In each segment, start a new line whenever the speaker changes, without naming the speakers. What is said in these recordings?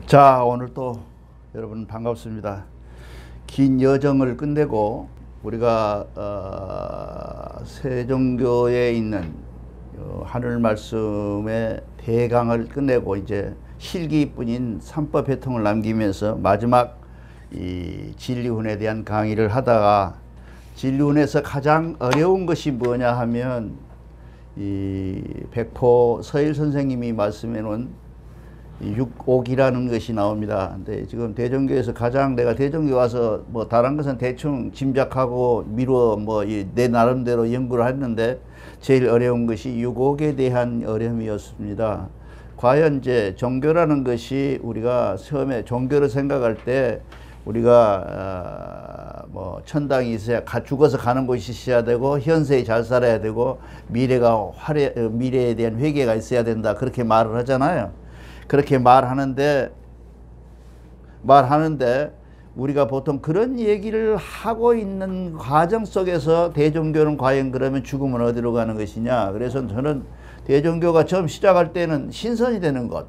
자, 오늘 또 여러분 반갑습니다. 긴 여정을 끝내고 우리가 세종교에 있는 하늘 말씀의 대강을 끝내고 이제 실기뿐인 삼법 회통을 남기면서 마지막 이 진리훈에 대한 강의를 하다가 진리훈에서 가장 어려운 것이 뭐냐 하면 이 백포 서일 선생님이 말씀해 놓은 육옥이라는 것이 나옵니다. 근데 지금 대종교에서 가장 내가 대종교 와서 뭐 다른 것은 대충 짐작하고 미루어 뭐 내 나름대로 연구를 했는데 제일 어려운 것이 육옥에 대한 어려움이었습니다. 과연 이제 종교라는 것이 우리가 처음에 종교를 생각할 때 우리가 뭐 천당이 있어야 죽어서 가는 곳이 있어야 되고 현세에 잘 살아야 되고 미래에 대한 회개가 있어야 된다, 그렇게 말을 하잖아요. 그렇게 말하는데 우리가 보통 그런 얘기를 하고 있는 과정 속에서 대종교는 과연 그러면 죽으면 어디로 가는 것이냐. 그래서 저는 대종교가 처음 시작할 때는 신선이 되는 것,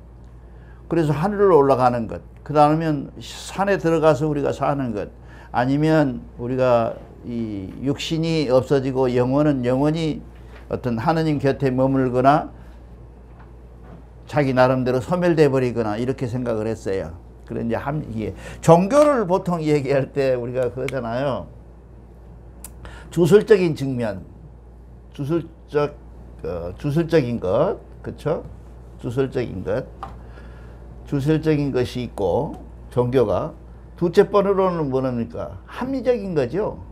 그래서 하늘로 올라가는 것, 그 다음엔 산에 들어가서 우리가 사는 것, 아니면 우리가 이 육신이 없어지고 영혼은 영원히 어떤 하느님 곁에 머물거나 자기 나름대로 소멸돼 버리거나 이렇게 생각을 했어요. 그런데 이게 종교를 보통 얘기할 때 우리가 그러잖아요. 주술적인 측면, 주술적인 것, 그렇죠? 주술적인 것이 있고, 종교가 둘째 번으로는 뭐랍니까? 합리적인 거죠.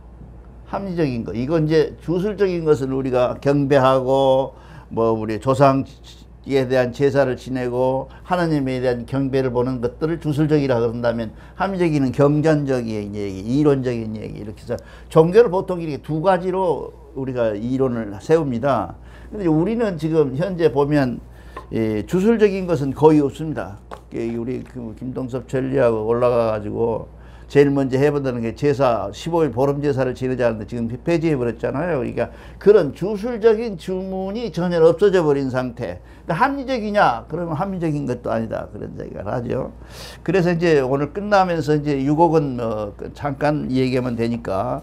합리적인 거. 이건 이제 주술적인 것은 우리가 경배하고 뭐 우리 조상 에 대한 제사를 지내고 하나님에 대한 경배를 보는 것들을 주술적이라 그런다면, 합리적인 경전적인 얘기, 이론적인 얘기, 이렇게 해서 종교를 보통 이렇게 두 가지로 우리가 이론을 세웁니다. 근데 우리는 지금 현재 보면 주술적인 것은 거의 없습니다. 우리 김동섭 전리하고 올라가 가지고 제일 먼저 해본다는 게 제사 15일 보름 제사를 지내자는데 지금 폐지해 버렸잖아요. 그러니까 그런 주술적인 주문이 전혀 없어져 버린 상태. 합리적이냐? 그러면 합리적인 것도 아니다, 그런 얘기를 하죠. 그래서 이제 오늘 끝나면서 이제 유곡은 잠깐 얘기하면 되니까,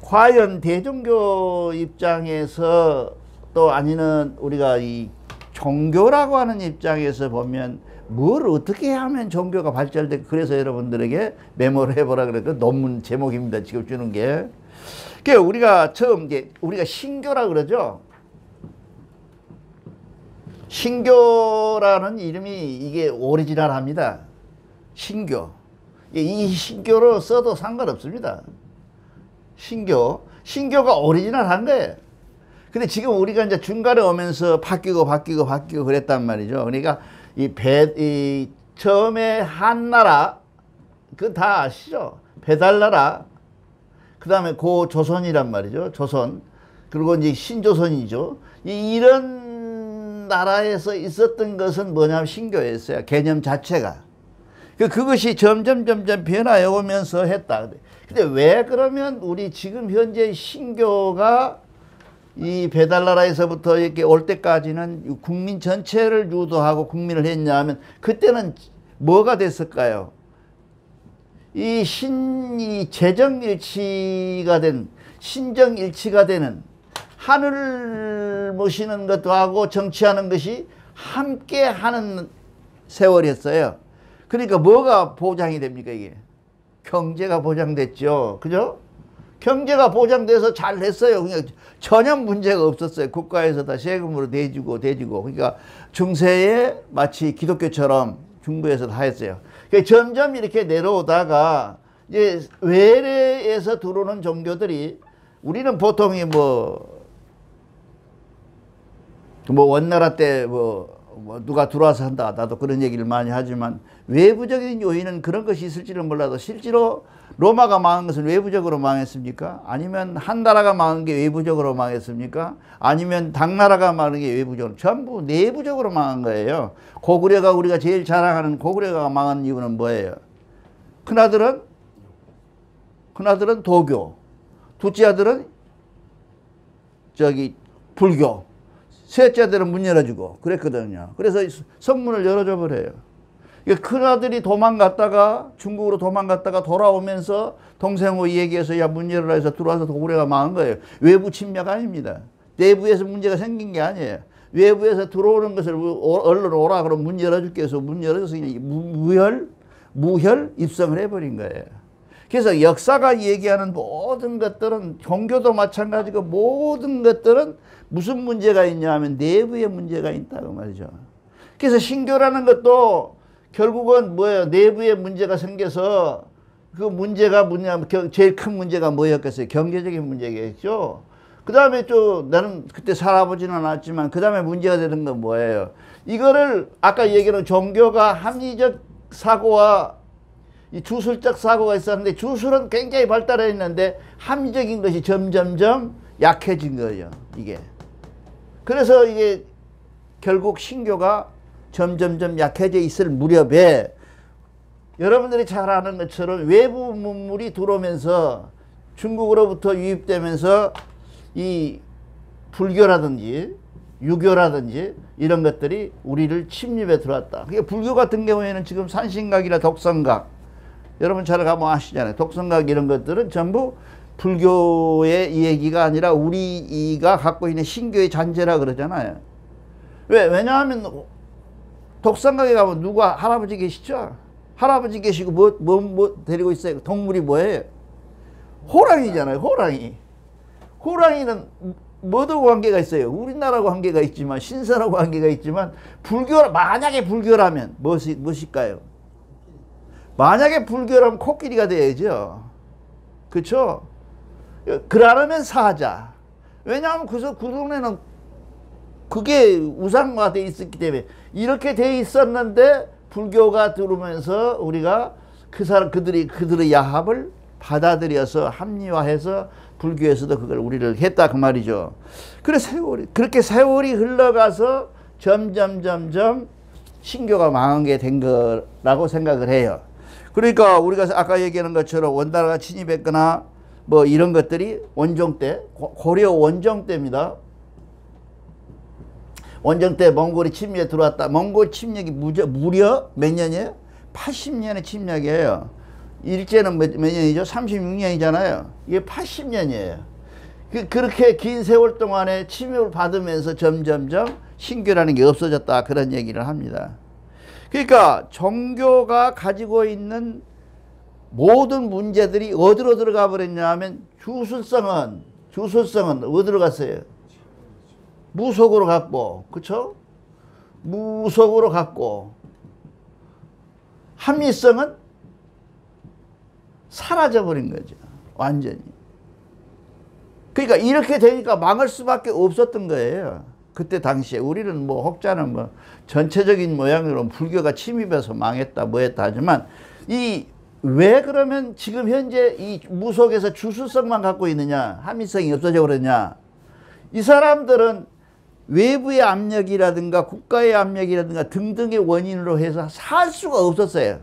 과연 대종교 입장에서 또 아니면 우리가 이 종교라고 하는 입장에서 보면 뭘 어떻게 하면 종교가 발전되고, 그래서 여러분들에게 메모를 해보라 그래도 논문 제목입니다, 지금 주는 게. 그러니까 우리가 처음 이제 우리가 신교라 그러죠. 신교라는 이름이 이게 오리지널합니다. 신교. 이 신교로 써도 상관없습니다. 신교가 오리지널한 거예요. 근데 지금 우리가 이제 중간에 오면서 바뀌고 그랬단 말이죠. 그러니까 이 처음에 한나라, 그거 다 아시죠? 배달나라, 그 다음에 고조선이란 말이죠. 조선. 그리고 이제 신조선이죠. 이런 나라에서 있었던 것은 뭐냐면 신교였어요. 개념 자체가. 그것이 점점 변화해 오면서 했다. 근데 왜 그러면 우리 지금 현재 신교가 이 배달나라에서부터 이렇게 올 때까지는 국민 전체를 유도하고 국민을 했냐 하면, 그때는 뭐가 됐을까요? 이 재정일치가 된, 신정일치가 되는, 하늘을 모시는 것도 하고 정치하는 것이 함께 하는 세월이었어요. 그러니까 뭐가 보장이 됩니까, 이게? 경제가 보장됐죠. 그죠? 경제가 보장돼서 잘 됐어요. 그냥 전혀 문제가 없었어요. 국가에서 다 세금으로 대주고. 그러니까 중세에 마치 기독교처럼 중부에서 다 했어요. 그러니까 점점 이렇게 내려오다가 이제 외래에서 들어오는 종교들이, 우리는 보통 원나라 때 누가 들어와서 한다, 나도 그런 얘기를 많이 하지만, 외부적인 요인은 그런 것이 있을지는 몰라도 실제로 로마가 망한 것은 외부적으로 망했습니까? 아니면 한나라가 망한 게 외부적으로 망했습니까? 아니면 당나라가 망한 게 외부적으로? 전부 내부적으로 망한 거예요. 고구려가, 우리가 제일 자랑하는 고구려가 망한 이유는 뭐예요? 큰아들은 도교, 둘째 아들은 불교, 셋째 아들은 문 열어주고 그랬거든요. 그래서 성문을 열어줘 버려요. 큰아들이 도망갔다가 중국으로 도망갔다가 돌아오면서 동생하고 얘기해서 야 문 열어라 해서 들어와서 고구려가 망한 거예요. 외부 침략 아닙니다. 내부에서 문제가 생긴 게 아니에요. 외부에서 들어오는 것을 얼른 오라 그러면 문 열어줄게 해서 문 열어줘서 무혈 입성을 해버린 거예요. 그래서 역사가 얘기하는 모든 것들은 종교도 마찬가지고 모든 것들은 무슨 문제가 있냐 하면 내부에 문제가 있다고 말이죠. 그래서 신교라는 것도 결국은 뭐예요? 내부에 문제가 생겨서 그 문제가 뭐냐면 제일 큰 문제가 뭐였겠어요? 경제적인 문제겠죠. 그 다음에 또 나는 그때 살아보지는 않았지만 그 다음에 문제가 되는 건 뭐예요? 이거를 아까 얘기한 종교가 합리적 사고와 이 주술적 사고가 있었는데 주술은 굉장히 발달해 있는데 합리적인 것이 점점점 약해진 거예요. 이게. 그래서 이게 결국 신교가 점점점 약해져 있을 무렵에 여러분들이 잘 아는 것처럼 외부 문물이 들어오면서 중국으로부터 유입되면서 이 불교라든지 유교라든지 이런 것들이 우리를 침입해 들어왔다. 그게 불교 같은 경우에는 지금 산신각이나 독성각 여러분 잘 가면 아시잖아요. 독성각 이런 것들은 전부 불교의 얘기가 아니라 우리가 갖고 있는 신교의 잔재라 그러잖아요. 왜냐하면 독성각에 가면 누가 할아버지 계시죠? 할아버지 계시고 뭐 데리고 있어요? 동물이 뭐예요? 호랑이잖아요. 호랑이. 호랑이는 뭐도 관계가 있어요. 우리나라하고 관계가 있지만 신선하고 관계가 있지만 만약에 불교라면 무엇일까요? 만약에 불교라면 코끼리가 돼야죠. 그렇죠? 그러려면 사자. 왜냐하면 그 동네는 그게 우상화 돼 있었기 때문에 이렇게 돼 있었는데 불교가 들어오면서 우리가 그들의 야합을 받아들여서 합리화해서 불교에서도 그걸 우리를 했다 그 말이죠. 그렇게 세월이 흘러가서 점점 신교가 망한 게 된 거라고 생각을 해요. 그러니까 우리가 아까 얘기하는 것처럼 원나라가 침입했거나 뭐 이런 것들이 원종 때 고려 원종 때입니다. 원종 때 몽골이 침략에 들어왔다. 몽골 침략이 무려 몇 년이에요? 80년의 침략이에요. 일제는 몇 년이죠? 36년이잖아요. 이게 80년이에요. 그렇게 긴 세월 동안에 침입을 받으면서 점점점 신교라는 게 없어졌다. 그런 얘기를 합니다. 그러니까 종교가 가지고 있는 모든 문제들이 어디로 들어가 버렸냐 하면 주술성은 어디로 갔어요? 무속으로 갔고, 그쵸? 무속으로 갔고, 합리성은 사라져버린 거죠. 완전히. 그러니까 이렇게 되니까 망할 수밖에 없었던 거예요. 그때 당시에. 우리는 뭐 혹자는 뭐 전체적인 모양으로 불교가 침입해서 망했다 뭐했다 하지만 왜 그러면 지금 현재 이 무속에서 주술성만 갖고 있느냐, 합리성이 없어져 버렸냐. 이 사람들은 외부의 압력이라든가 국가의 압력이라든가 등등의 원인으로 해서 살 수가 없었어요.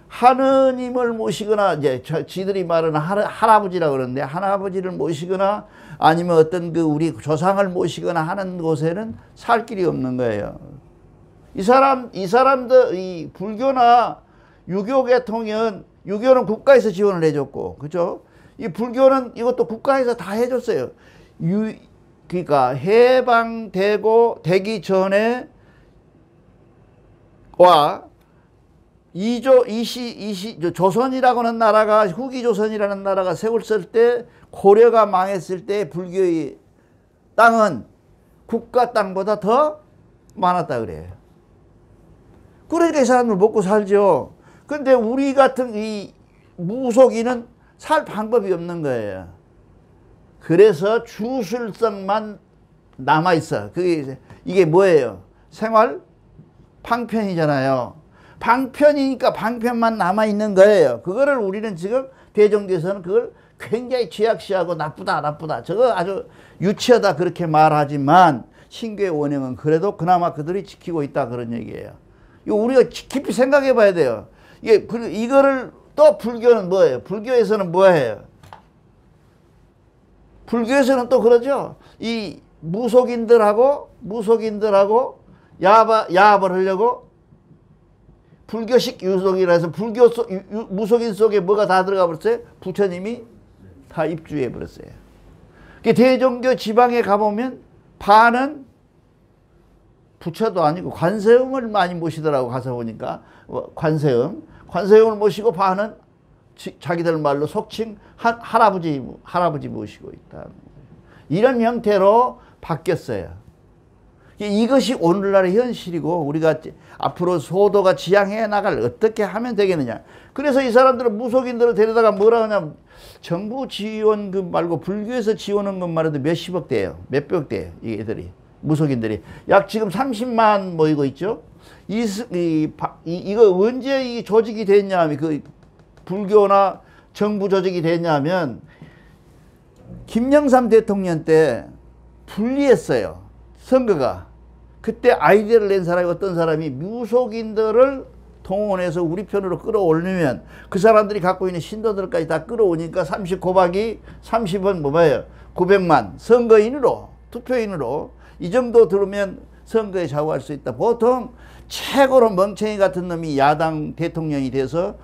하느님을 모시거나 이제 지들이 말하는 할아버지라고 그러는데 할아버지를 모시거나 아니면 어떤 우리 조상을 모시거나 하는 곳에는 살 길이 없는 거예요. 이 사람들 이 불교나 유교 계통은 유교는 국가에서 지원을 해줬고, 그죠? 이 불교는 이것도 국가에서 다 해줬어요. 그러니까 해방되기 전에 조선이라고 하는 나라가 후기조선이라는 나라가 세웠을 때 고려가 망했을 때 불교의 땅은 국가 땅보다 더 많았다 그래요. 그러니까 이 사람들 먹고 살죠. 근데 우리 같은 이 무속인은 살 방법이 없는 거예요. 그래서 주술성만 남아있어. 이게 뭐예요? 생활 방편이잖아요. 방편이니까 방편만 남아있는 거예요. 그거를 우리는 지금 대종교에서는 그걸 굉장히 취약시하고 나쁘다. 저거 아주 유치하다 그렇게 말하지만 신교의 원형은 그래도 그나마 그들이 지키고 있다 그런 얘기예요. 이거 우리가 깊이 생각해 봐야 돼요. 이거를 또 불교는 뭐예요? 불교에서는 뭐예요? 불교에서는 또 그러죠. 이 무속인들하고 야합을 하려고 불교식 유속이라 해서 불교 무속인 속에 뭐가 다 들어가 버렸어요? 부처님이 다 입주해 버렸어요. 대종교 지방에 가보면 반은 부처도 아니고 관세음을 많이 모시더라고. 가서 보니까 관세음을 모시고 반은 자기들 말로 속칭 할아버지 모시고 있다. 이런 형태로 바뀌었어요. 이것이 오늘날의 현실이고 우리가 앞으로 소도가 지향해 나갈 어떻게 하면 되겠느냐. 그래서 이 사람들은 무속인들을 데려다가 뭐라 하냐면 정부 지원금 말고 불교에서 지원한 것만 해도 몇십억 대예요. 몇백 대예요. 이 애들이. 무속인들이. 약 지금 30만 모이고 있죠. 이거 언제 이 조직이 됐냐면 그 불교나 정부 조직이 됐냐면 김영삼 대통령 때 불리했어요. 선거가. 그때 아이디어를 낸 사람이 어떤 사람이 무속인들을 동원해서 우리 편으로 끌어올리면 그 사람들이 갖고 있는 신도들까지 다 끌어오니까 30 곱하기 30은 뭐예요? 900만 선거인으로 투표인으로 이 정도 들으면 선거에 좌우할 수 있다. 보통 최고로 멍청이 같은 놈이 야당 대통령이 돼서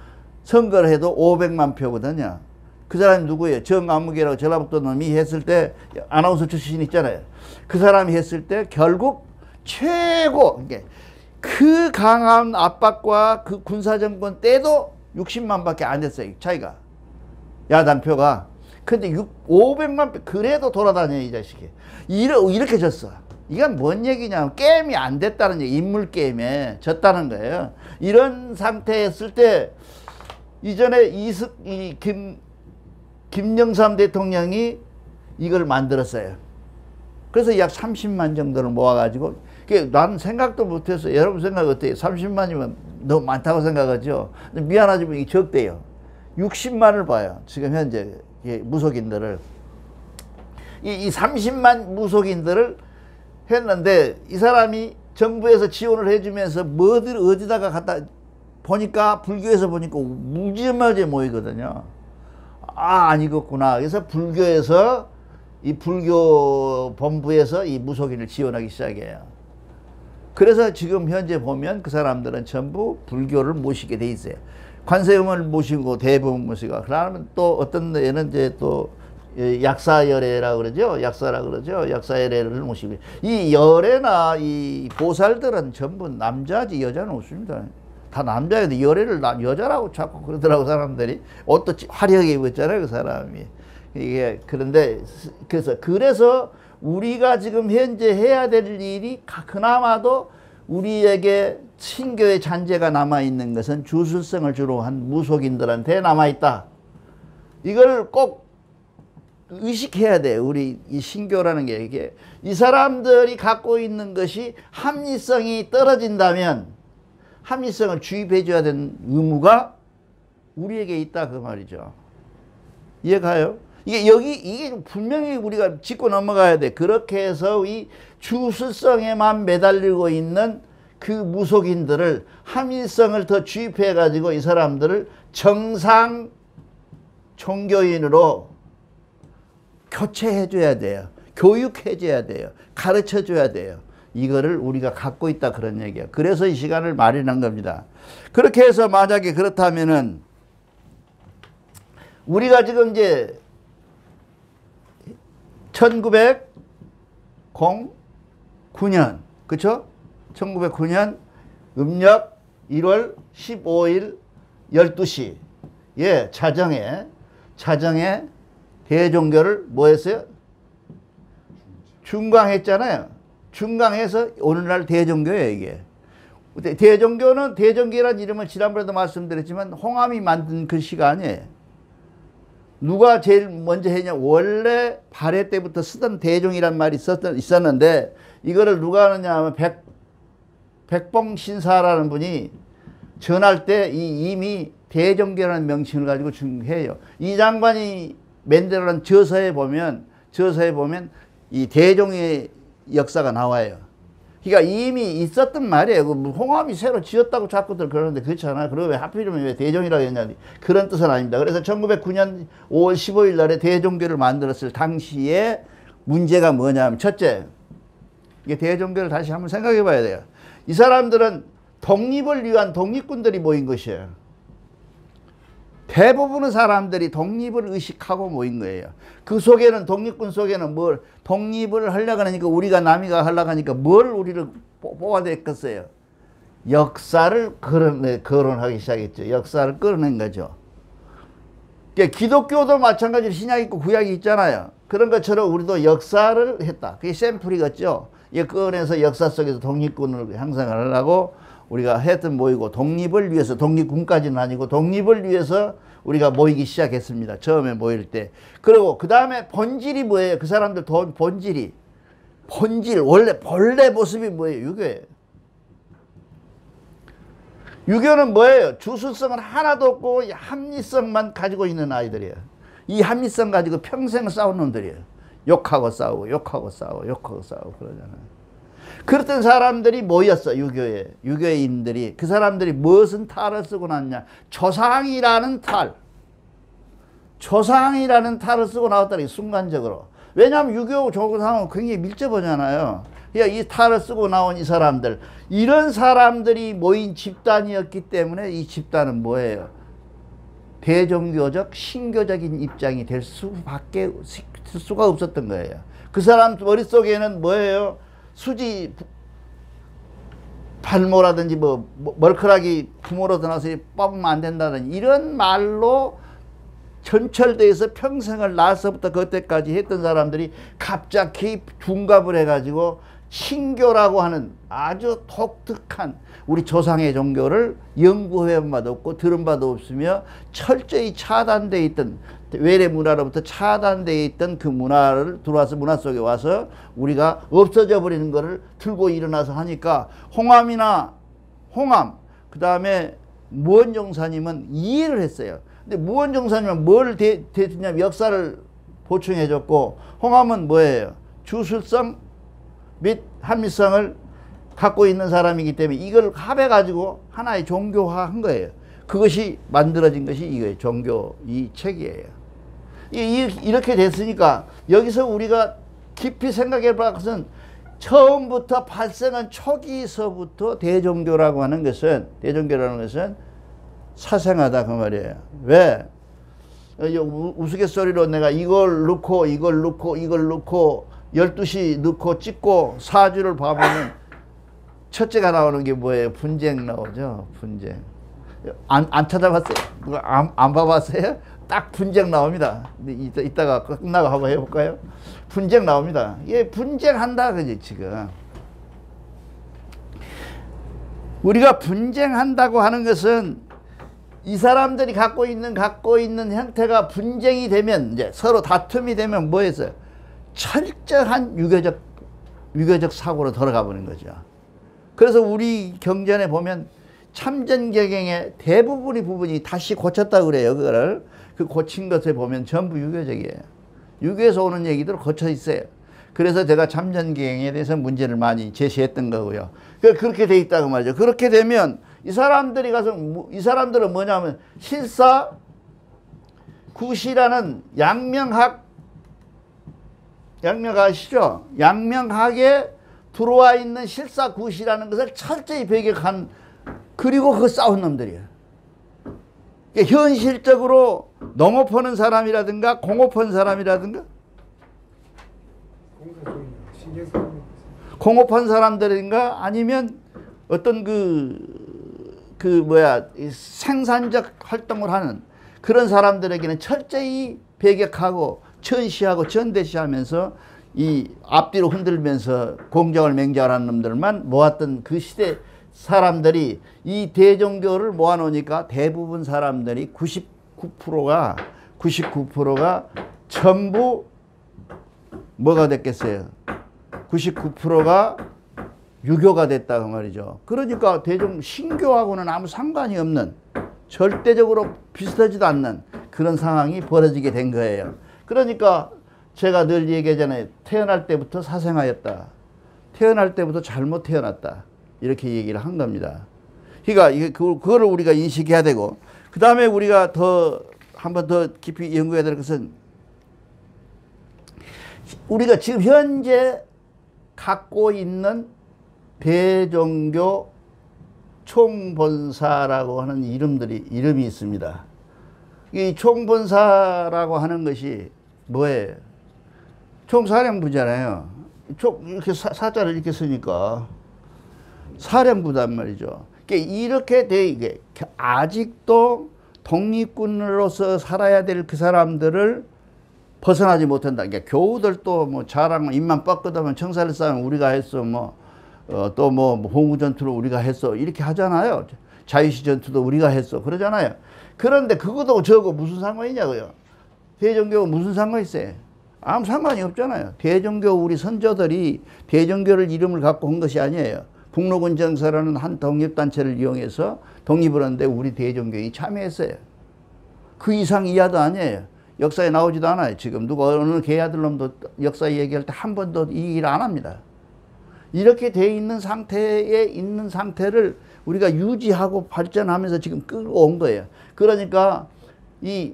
선거를 해도 500만 표거든요. 그 사람이 누구예요? 정아무개라고 전라북도 놈이 했을 때 아나운서 출신 있잖아요. 그 사람이 했을 때 결국 최고 그 강한 압박과 그 군사정권 때도 60만 밖에 안 됐어요. 차이가. 야당 표가. 근데 500만 표 그래도 돌아다녀 이 자식이. 이렇게 졌어. 이건 뭔 얘기냐면 게임이 안 됐다는 얘기. 인물 게임에 졌다는 거예요. 이런 상태였을 때 이전에 김영삼 대통령이 이걸 만들었어요. 그래서 약 30만 정도를 모아가지고 난 생각도 못했어요. 여러분 생각 어때요? 30만이면 너무 많다고 생각하죠. 미안하지만 이게 적대요. 60만을 봐요. 지금 현재 무속인들을. 이 30만 무속인들을 했는데 이 사람이 정부에서 지원을 해주면서 어디다가 갖다 보니까 불교에서 보니까 무지무지 모이거든요. 아, 아니겠구나. 그래서 불교에서 이 불교 본부에서 이 무속인을 지원하기 시작해요. 그래서 지금 현재 보면 그 사람들은 전부 불교를 모시게 돼 있어요. 관세음을 모시고 대부분 모시고 그러면 또 어떤 데는 이제 또 약사열애라 그러죠. 약사라 그러죠. 약사열애를 모시고 이 열애나 이 보살들은 전부 남자지 여자는 없습니다. 다 남자인데 열애를 여자라고 자꾸 그러더라고 사람들이. 옷도 화려하게 입었잖아요 그 사람이. 이게 그런데 그래서 우리가 지금 현재 해야 될 일이 그나마도 우리에게 신교의 잔재가 남아있는 것은 주술성을 주로 한 무속인들한테 남아있다. 이걸 꼭 의식해야 돼요. 우리 이 신교라는 게 이게 이 사람들이 갖고 있는 것이 합리성이 떨어진다면 합리성을 주입해 줘야 되는 의무가 우리에게 있다 그 말이죠. 이해가요? 이게 분명히 우리가 짚고 넘어가야 돼. 그렇게 해서 이 주술성에만 매달리고 있는 그 무속인들을 합리성을 더 주입해 가지고 이 사람들을 정상 종교인으로 교체해 줘야 돼요. 교육해 줘야 돼요. 가르쳐 줘야 돼요. 이거를 우리가 갖고 있다 그런 얘기야. 그래서 이 시간을 마련한 겁니다. 그렇게 해서 만약에 그렇다면은 우리가 지금 이제 1909년 그쵸? 1909년 음력 1월 15일 12시 예, 자정에 대종교를 뭐 했어요? 중강했잖아요. 중강해서 오늘날 대종교예요 이게. 대종교는 대종교라는 이름을 지난번에도 말씀드렸지만 홍암이 만든 글씨가 아니에요. 누가 제일 먼저 했냐? 원래 발해 때부터 쓰던 대종이란 말이 있었는데 이거를 누가 하느냐 하면 백봉신사라는 분이 전할 때 이미 대종교라는 명칭을 가지고 해요. 이 장관이 만들어낸 저서에 보면 이 대종의 역사가 나와요. 그러니까 이미 있었던 말이에요. 홍암이 새로 지었다고 자꾸들 그러는데 그렇잖아요. 그러고 왜 하필이면 왜 대종이라고 했냐. 그런 뜻은 아닙니다. 그래서 1909년 5월 15일 날에 대종교를 만들었을 당시에 문제가 뭐냐면 첫째, 이게 대종교를 다시 한번 생각해 봐야 돼요. 이 사람들은 독립을 위한 독립군들이 모인 것이에요. 대부분의 사람들이 독립을 의식하고 모인 거예요. 그 속에는, 독립군 속에는 뭘, 독립을 하려고 하니까, 우리가 남이가 하려고 하니까 뭘 우리를 뽑아냈겠어요? 역사를 거론하기 시작했죠. 역사를 끌어낸 거죠. 그러니까 기독교도 마찬가지로 신약이 있고 구약이 있잖아요. 그런 것처럼 우리도 역사를 했다. 그게 샘플이겠죠. 이 꺼내서 역사 속에서 독립군을 형성을 하려고 우리가 하여튼 모이고, 독립을 위해서, 독립군까지는 아니고 독립을 위해서 우리가 모이기 시작했습니다. 처음에 모일 때. 그리고 그 다음에 본질이 뭐예요? 그 사람들 본질이. 본래 모습이 뭐예요? 유교예요. 유교는 뭐예요? 주술성은 하나도 없고 합리성만 가지고 있는 아이들이에요. 이 합리성 가지고 평생 싸운 놈들이에요. 욕하고 싸우고 욕하고 싸우고 욕하고 싸우고 그러잖아요. 그랬던 사람들이 모였어. 유교인들이. 그 사람들이 무슨 탈을 쓰고 났냐? 조상이라는 탈. 조상이라는 탈을 쓰고 나왔다니, 순간적으로. 왜냐하면 유교 조상은 굉장히 밀접하잖아요. 그러니까 이 탈을 쓰고 나온 이 사람들, 이런 사람들이 모인 집단이었기 때문에 이 집단은 뭐예요? 대종교적, 신교적인 입장이 될 수가 없었던 거예요. 그 사람 머릿속에는 뭐예요? 수지 발모라든지 머리카락이 부모로 드나서 뽑으면 안 된다는 이런 말로 전철돼서 평생을 나서부터 그때까지 했던 사람들이 갑자기 둔갑을 해가지고 신교라고 하는 아주 독특한 우리 조상의 종교를 연구해본 바도 없고 들은 바도 없으며 철저히 차단되어 있던, 외래 문화로부터 차단되어 있던 그 문화를 들어와서 문화 속에 와서 우리가 없어져 버리는 것을 들고 일어나서 하니까, 홍암 그 다음에 무원종사님은 이해를 했어요. 근데 무원종사님은 뭘 대했냐면 역사를 보충해 줬고, 홍암은 뭐예요? 주술성 및 합리성을 갖고 있는 사람이기 때문에 이걸 합해 가지고 하나의 종교화한 거예요. 그것이 만들어진 것이 이거예요. 종교 이 책이에요. 이렇게 됐으니까 여기서 우리가 깊이 생각해 볼 것은, 처음부터 발생한 초기서부터 대종교라고 하는 것은 사생하다 그 말이에요. 왜? 우스갯소리로 내가 이걸 넣고 12시 넣고 찍고 사주를 봐보면 첫째가 나오는 게 뭐예요? 분쟁 나오죠. 분쟁. 안 찾아봤어요? 안 봐봤어요? 딱 분쟁 나옵니다. 이따가 끝나고 한번 해볼까요? 분쟁 나옵니다. 예, 분쟁한다 그지 지금. 우리가 분쟁한다고 하는 것은 이 사람들이 갖고 있는 형태가 분쟁이 되면, 이제 서로 다툼이 되면 뭐였어요? 철저한 유교적 사고로 돌아가 버린 거죠. 그래서 우리 경전에 보면 참전경영의 부분이 다시 고쳤다고 그래요. 그거를. 그 고친 것을 보면 전부 유교적이에요. 유교에서 오는 얘기들 고쳐 있어요. 그래서 제가 참전경영에 대해서 문제를 많이 제시했던 거고요. 그렇게 돼 있다고 말이죠. 그렇게 되면 이 사람들은 뭐냐면 실사구시라는 양명학 아시죠? 양명학에 들어와 있는 실사구시라는 것을 철저히 배격한, 그리고 그 싸운 놈들이에요. 현실적으로 농업하는 사람이라든가 공업하는 사람이라든가 공업한 사람들인가 아니면 어떤 생산적 활동을 하는 그런 사람들에게는 철저히 배격하고 천시하고 전대시하면서 이 앞뒤로 흔들면서 공정을 맹자하는 놈들만 모았던 그 시대 사람들이 이 대종교를 모아놓으니까 대부분 사람들이 99%가 전부 뭐가 됐겠어요? 99%가 유교가 됐다고 말이죠. 그러니까 신교하고는 아무 상관이 없는, 절대적으로 비슷하지도 않는 그런 상황이 벌어지게 된 거예요. 그러니까 제가 늘 얘기하잖아요. 태어날 때부터 사생하였다. 태어날 때부터 잘못 태어났다. 이렇게 얘기를 한 겁니다. 그러니까 그거를 우리가 인식해야 되고, 그 다음에 우리가 한 번 더 깊이 연구해야 될 것은, 우리가 지금 현재 갖고 있는 대종교 총본사라고 하는 이름이 있습니다. 이 총본사라고 하는 것이 뭐예요? 총사령부잖아요. 이렇게 사자를 이렇게 쓰니까 사령부단 말이죠. 이렇게 이게 아직도 독립군으로서 살아야 될 그 사람들을 벗어나지 못한다. 그러니까 교우들도 뭐 자랑 입만 뻗거든 청사를 쌓으면 우리가 했어. 또 홍구 전투를 우리가 했어. 이렇게 하잖아요. 자유시 전투도 우리가 했어. 그러잖아요. 그런데 그거도 저거 무슨 상관이냐고요. 대종교가 무슨 상관이 있어요? 아무 상관이 없잖아요. 대종교 우리 선조들이 대종교를 이름을 갖고 한 것이 아니에요. 북로군 정서라는 한 독립단체를 이용해서 독립을 하는데 우리 대종교인이 참여했어요. 그 이상 이하도 아니에요. 역사에 나오지도 않아요. 지금 누가 어느 개아들놈도 역사 얘기할 때 한 번도 이 일 안 합니다. 이렇게 돼 있는 상태에 있는 상태를 우리가 유지하고 발전하면서 지금 끌어온 거예요. 그러니까 이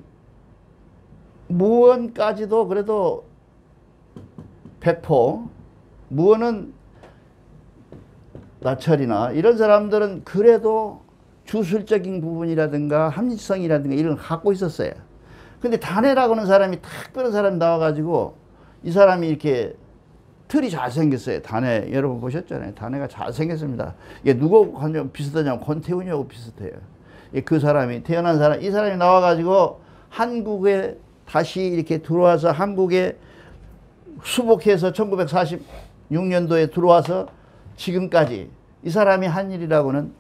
무언까지도 그래도 백포, 무언은 나철이나 이런 사람들은 그래도 주술적인 부분이라든가 합리성이라든가 이런 걸 갖고 있었어요. 근데 단해라고 하는 사람이 특별한 사람이 나와가지고 이 사람이 이렇게 틀이 잘생겼어요. 단해 여러분 보셨잖아요. 단해가 잘생겼습니다. 이게 누구하고 비슷하냐면 권태훈이하고 비슷해요. 그 사람이 태어난 사람, 이 사람이 나와가지고 한국에 다시 이렇게 들어와서 한국에 수복해서 1946년도에 들어와서 지금까지 이 사람이 한 일이라고는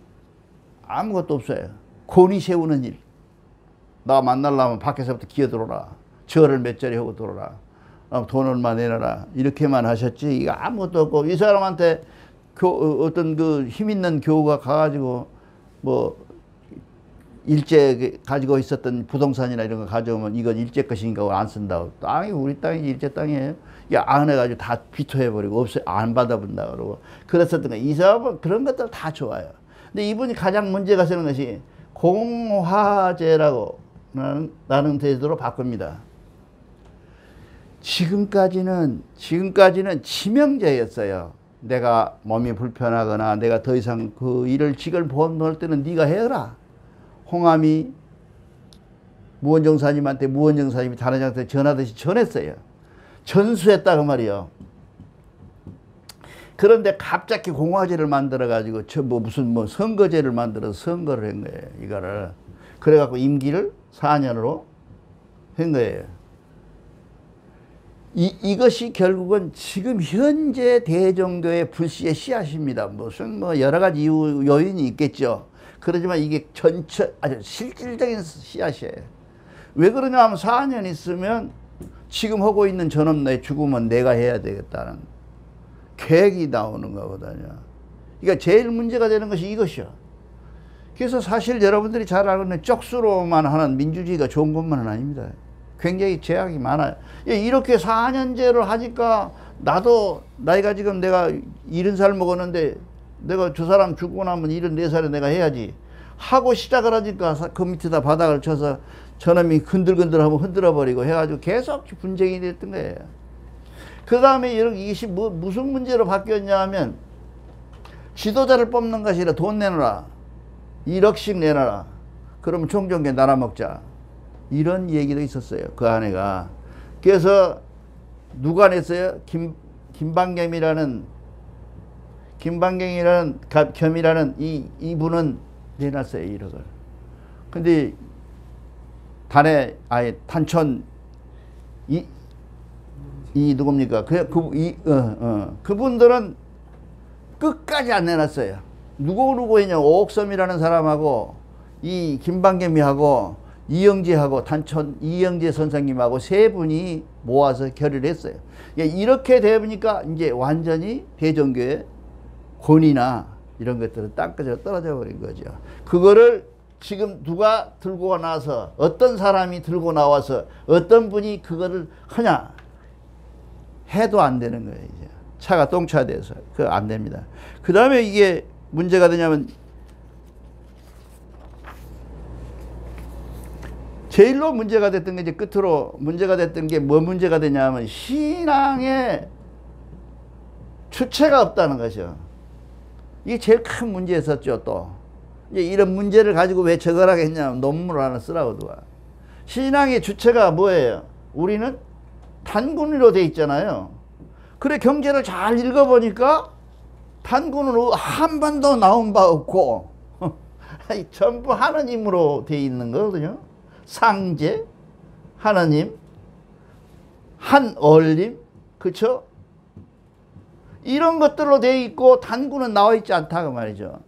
아무것도 없어요. 권위 세우는 일. 나 만나려면 밖에서부터 기어들어라. 절을 몇 자리 하고 들어라. 돈 얼마 내놔라. 이렇게만 하셨지. 이거 아무것도 없고 이 사람한테 어떤 그 힘 있는 교우가 가가지고 뭐 일제 가지고 있었던 부동산이나 이런 거 가져오면 이건 일제 것인가 안 쓴다고. 땅이 우리 땅이 일제 땅이에요. 이게 안 해가지고 다 비토해버리고 없어 안 받아본다 그러고 그랬었던 거. 이 사람은 그런 것들 다 좋아요. 근데 이분이 가장 문제가 되는 것이 공화제라고 나는 제도로 바꿉니다. 지금까지는 치명제였어요. 내가 몸이 불편하거나 내가 더 이상 그 일을 직을 보험할 때는 네가 해라. 홍암이 무원정사님한테 무원정사님이 다른 장한테 전하듯이 전했어요. 전수했다 그 말이요. 그런데 갑자기 공화제를 만들어 가지고 무슨 선거제를 만들어서 선거를 한 거예요. 이거를 그래 갖고 임기를 4년으로 한 거예요. 이것이 결국은 지금 현재 대종교의 불씨의 씨앗입니다. 무슨 여러 가지 이유 요인이 있겠죠. 그렇지만 이게 아주 실질적인 씨앗이에요. 왜 그러냐 하면 4년 있으면 지금 하고 있는 전업 내 죽으면 내가 해야 되겠다는 계획이 나오는 거거든요. 그러니까 제일 문제가 되는 것이 이것이요. 그래서 사실 여러분들이 잘 알고 있는 쪽수로만 하는 민주주의가 좋은 것만은 아닙니다. 굉장히 제약이 많아요. 이렇게 4년제를 하니까 나도 나이가 지금 내가 70살 먹었는데 내가 저 사람 죽고 나면 74살에 내가 해야지 하고 시작을 하니까 그 밑에다 바닥을 쳐서 저놈이 흔들흔들하면 흔들어버리고 해가지고 계속 분쟁이 됐던 거예요. 그 다음에 이것이 무슨 문제로 바뀌었냐 하면 지도자를 뽑는 것이 아니라 돈 내놔라. 1억씩 내놔라. 그러면 총정계 나눠 먹자. 이런 얘기도 있었어요. 그 아내가. 그래서 누가 냈어요? 김방겸이라는 겸이라는 이분은 내놨어요. 1억을. 근데 탄천 누굽니까? 그분들은 끝까지 안 내놨어요. 누구 했냐? 옥섬이라는 사람하고 이 김방겸이하고 이영재하고 이영재 선생님하고 세 분이 모아서 결의를 했어요. 이렇게 되니까 이제 완전히 대종교의 권위나 이런 것들은 땅끝으로 떨어져 버린 거죠. 그거를 지금 누가 들고 나서 어떤 사람이 들고 나와서 어떤 분이 그거를 하냐 해도 안 되는 거예요. 이제 차가 똥차돼서 그거 안 됩니다. 그 다음에 이게 문제가 되냐면 제일로 문제가 됐던 게 이제 끝으로 문제가 됐던 게 뭐 문제가 되냐면 신앙에 주체가 없다는 것이요. 이게 제일 큰 문제였었죠. 또 이제 이런 문제를 가지고 왜 저걸 하겠냐, 논문을 하나 쓰라고 누가. 신앙의 주체가 뭐예요? 우리는 단군으로 돼 있잖아요. 그래, 경제를 잘 읽어보니까 단군은 한 번도 나온 바 없고 전부 하나님으로 돼 있는 거거든요. 상제, 하나님, 한얼림, 그쵸? 이런 것들로 돼 있고 단군은 나와 있지 않다고 말이죠.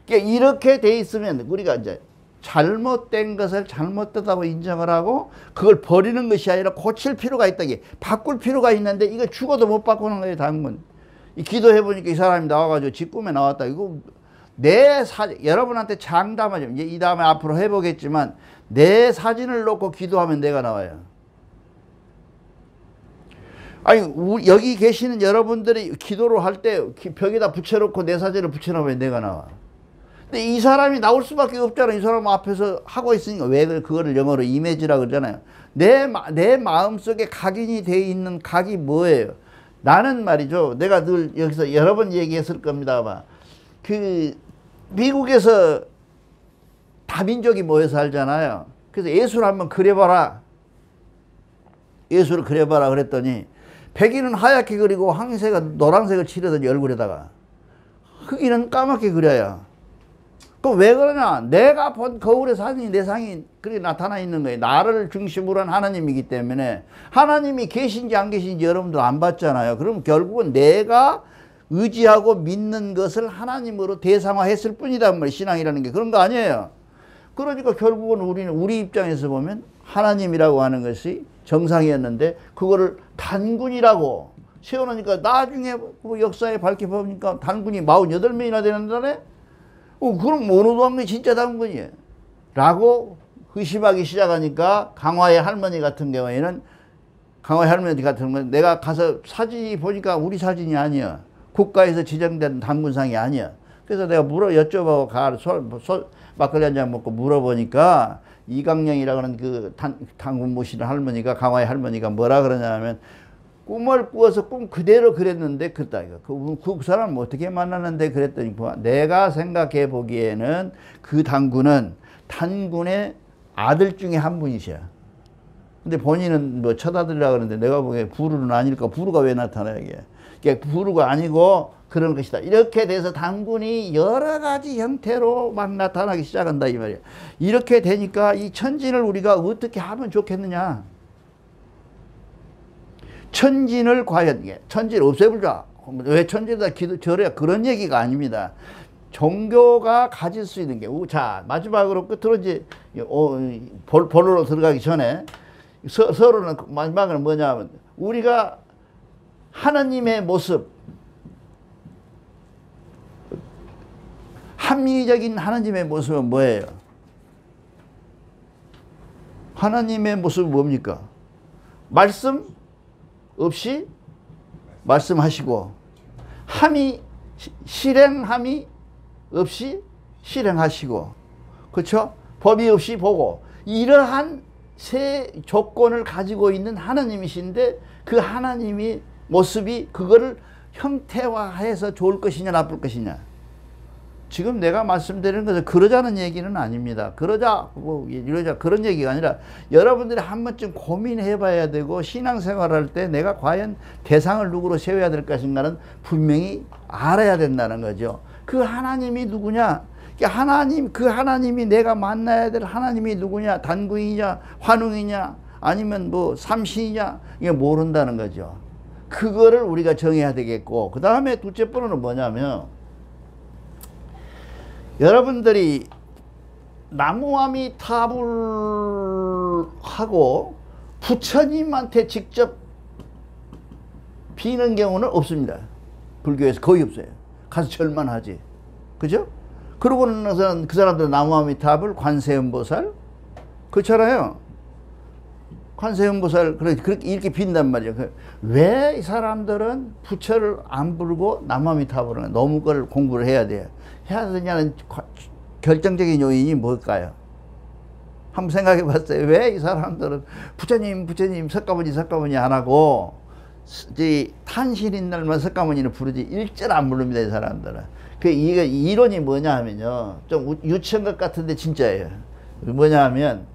그러니까 이렇게 돼 있으면 우리가 이제 잘못된 것을 잘못되다고 인정을 하고 그걸 버리는 것이 아니라 고칠 필요가 있다. 바꿀 필요가 있는데 이거 죽어도 못 바꾸는 거예요, 단군. 기도해 보니까 이 사람이 나와가지고 지 꿈에 나왔다. 이거 내 사진, 여러분한테 장담하죠. 이제 이 다음에 앞으로 해보겠지만 내 사진을 놓고 기도하면 내가 나와요. 아니, 여기 계시는 여러분들이 기도를 할 때 벽에다 붙여놓고 내 사진을 붙여놓으면 내가 나와. 근데 이 사람이 나올 수밖에 없잖아. 이 사람 앞에서 하고 있으니까. 왜 그거를 영어로 이미지라고 그러잖아요. 내 마음속에 각인이 되어 있는 각이 뭐예요? 나는 말이죠. 내가 늘 여기서 여러 번 얘기했을 겁니다. 아마. 미국에서 다민족이 모여서 살잖아요. 그래서 예수를 한번 그려봐라. 예수를 그려봐라 그랬더니 백인은 하얗게 그리고 황색은 노란색을 칠하더니 얼굴에다가 흑인은 까맣게 그려요. 그럼 왜 그러냐? 내가 본 거울의 사진이 내 상이 그렇게 나타나 있는 거예요. 나를 중심으로 한 하나님이기 때문에 하나님이 계신지 안 계신지 여러분들 안 봤잖아요. 그럼 결국은 내가 의지하고 믿는 것을 하나님으로 대상화했을 뿐이단 말이에요. 신앙이라는 게 그런 거 아니에요. 그러니까 결국은 우리는 우리 입장에서 보면 하나님이라고 하는 것이 정상이었는데 그거를 단군이라고 세워놓으니까 나중에 역사에 밝혀보니까 단군이 48명이나 되는다네? 그럼 모노도한 게 진짜 단군이에요. 라고 의심하기 시작하니까 강화의 할머니 같은 경우에는 내가 가서 사진이 보니까 우리 사진이 아니야. 국가에서 지정된 단군상이 아니야. 그래서 내가 여쭤보고 막걸리 한 잔 먹고 물어보니까 이강령이라고 하는 그 단군 모시는 할머니가, 강화의 할머니가 뭐라 그러냐면 꿈을 꾸어서 꿈 그대로 그랬는데 그랬다 이거. 그 사람 어떻게 만났는데 그랬더니 내가 생각해 보기에는 그 단군은 단군의 아들 중에 한 분이셔. 근데 본인은 뭐 처다들이라 그러는데 내가 보기에 부르는 아닐까. 부르가 왜 나타나 이게. 그러니까 부르가 아니고 그런 것이다. 이렇게 돼서 단군이 여러 가지 형태로 막 나타나기 시작한다 이 말이야. 이렇게 되니까 이 천진을 우리가 어떻게 하면 좋겠느냐. 천진을 과연 천진을 없애버리자. 왜 천진에다 절해야 그런 얘기가 아닙니다. 종교가 가질 수 있는 게, 자 마지막으로 끝으로 이제 본론으로 들어가기 전에 서로는 마지막으로 뭐냐면 우리가 하나님의 모습, 합리적인 하나님의 모습은 뭐예요? 하나님의 모습은 뭡니까? 말씀 없이 말씀하시고 실행함이 없이 실행하시고, 그렇죠? 법이 없이 보고, 이러한 세 조건을 가지고 있는 하나님이신데 그 하나님의 모습이 그거를 형태화해서 좋을 것이냐 나쁠 것이냐. 지금 내가 말씀드리는 것은 그러자는 얘기는 아닙니다. 이러자 그런 얘기가 아니라 여러분들이 한 번쯤 고민해 봐야 되고 신앙생활할 때 내가 과연 대상을 누구로 세워야 될 것인가는 분명히 알아야 된다는 거죠. 그 하나님이 누구냐? 그 하나님이 내가 만나야 될 하나님이 누구냐? 단군이냐? 환웅이냐? 아니면 뭐 삼신이냐? 이게 모른다는 거죠. 그거를 우리가 정해야 되겠고, 그 다음에 둘째 번호는 뭐냐면 여러분들이 나무아미타불 하고 부처님한테 직접 비는 경우는 없습니다. 불교에서 거의 없어요. 가서 절만 하지. 그죠? 그러고는 그 사람들 나무아미타불, 관세음보살, 그렇잖아요. 관세음보살 그렇게 이렇게 빈단 말이에요. 왜 이 사람들은 부처를 안 부르고 나무아미타불을 너무 그걸 공부를 해야 돼요. 해야 되냐는 결정적인 요인이 뭘까요? 한번 생각해 봤어요. 왜 이 사람들은 부처님 석가모니 안 하고 탄신인 날만 석가모니를 부르지 일절 안 부릅니다. 이 사람들은. 이게 이론이 뭐냐 하면요. 좀 유치한 것 같은데 진짜예요. 뭐냐 하면,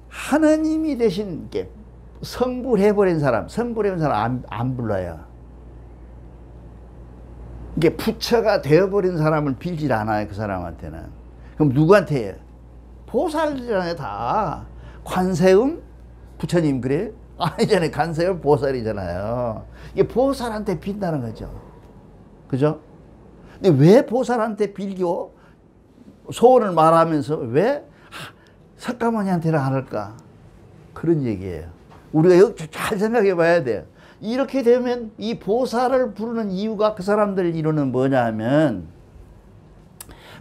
하느님이 대신 게 성불해버린 사람, 안 불러요. 이게 부처가 되어버린 사람을 빌질 않아요, 그 사람한테는. 그럼 누구한테 해요? 보살이잖아요, 다. 관세음? 부처님, 그래? 아니잖아요. 관세음 보살이잖아요. 이게 보살한테 빈다는 거죠. 그죠? 근데 왜 보살한테 빌겨? 소원을 말하면서 왜 석가모니한테는 안 할까? 그런 얘기예요. 우리가 여기 잘 생각해 봐야 돼요. 이렇게 되면 이 보살을 부르는 이유가 그 사람들 이론은 뭐냐 하면,